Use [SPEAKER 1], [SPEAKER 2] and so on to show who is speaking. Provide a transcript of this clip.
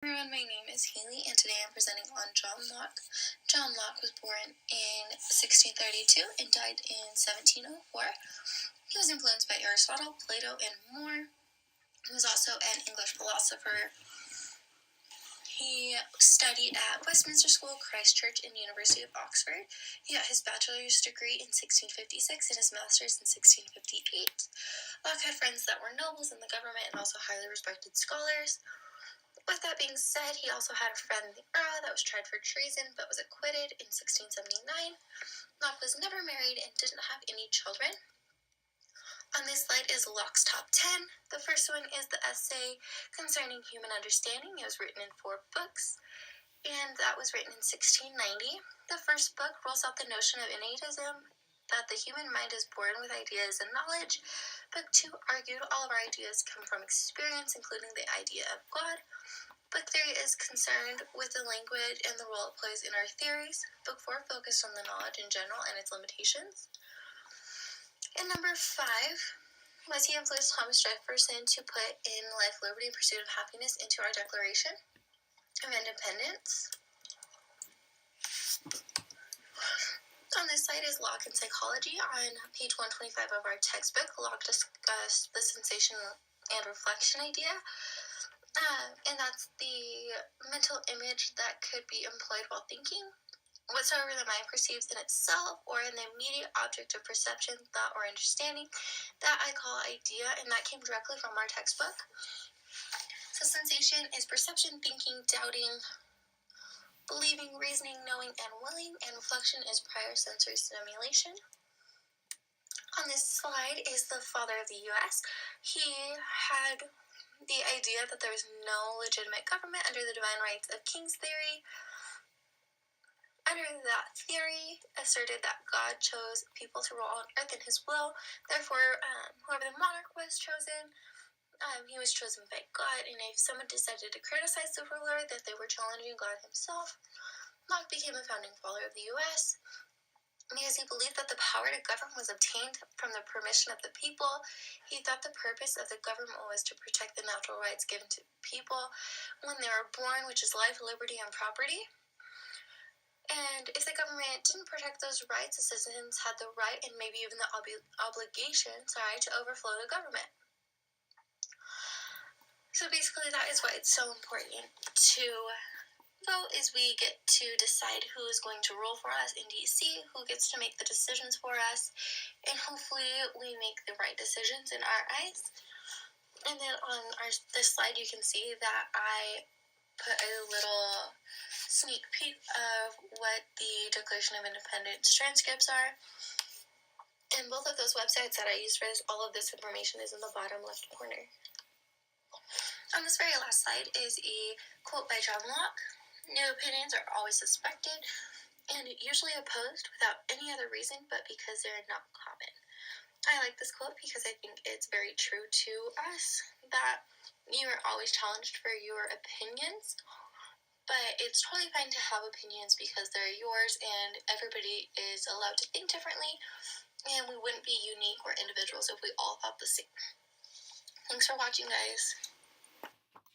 [SPEAKER 1] Everyone, my name is Haley, and today I'm presenting on John Locke. John Locke was born in 1632 and died in 1704. He was influenced by Aristotle, Plato, and more. He was also an English philosopher. He studied at Westminster School, Christ Church, and University of Oxford. He got his bachelor's degree in 1656 and his master's in 1658. Locke had friends that were nobles in the government and also highly respected scholars. With that being said, he also had a friend, the Earl, that was tried for treason but was acquitted in 1679. Locke was never married and didn't have any children. On this slide is Locke's top 10. The first one is the essay concerning human understanding. It was written in 4 books, and that was written in 1690. The first book rolls out the notion of innatism, that the human mind is born with ideas and knowledge. Book 2 argued all of our ideas come from experience, including the idea of God. Book 3 is concerned with the language and the role it plays in our theories. Book 4 focused on the knowledge in general and its limitations. And number 5 was he influenced Thomas Jefferson to put in life, liberty, and pursuit of happiness into our Declaration of Independence. On this slide is Locke and psychology. On page 125 of our textbook, Locke discussed the sensation and reflection idea. And that's the mental image that could be employed while thinking. Whatsoever the mind perceives in itself or in the immediate object of perception, thought, or understanding, that I call idea, and that came directly from our textbook. So sensation is perception, thinking, doubting, believing, reasoning, knowing, and willing, and reflection is prior sensory stimulation. On this slide is the father of the U.S. He had the idea that there was no legitimate government under the divine rights of kings theory. Under that theory, asserted that God chose people to rule on earth in his will. Therefore, whoever the monarch was chosen, he was chosen by God, and if someone decided to criticize the ruler, that they were challenging God himself. Locke became a founding father of the U.S. because he believed that the power to govern was obtained from the permission of the people. He thought the purpose of the government was to protect the natural rights given to people when they were born, which is life, liberty, and property. And if the government didn't protect those rights, the citizens had the right and maybe even the obligation, to overflow the government. So basically that is why it's so important to vote, is we get to decide who is going to rule for us in DC, who gets to make the decisions for us, and hopefully we make the right decisions in our eyes. And then on this slide you can see that I put a little sneak peek of what the Declaration of Independence transcripts are. And both of those websites that I used for this, all of this information is in the bottom left corner. On this very last slide is a quote by John Locke. New opinions are always suspected and usually opposed without any other reason but because they're not common. I like this quote because I think it's very true to us, that you are always challenged for your opinions, but it's totally fine to have opinions because they're yours and everybody is allowed to think differently, and we wouldn't be unique or individuals if we all thought the same. Thanks for watching, guys.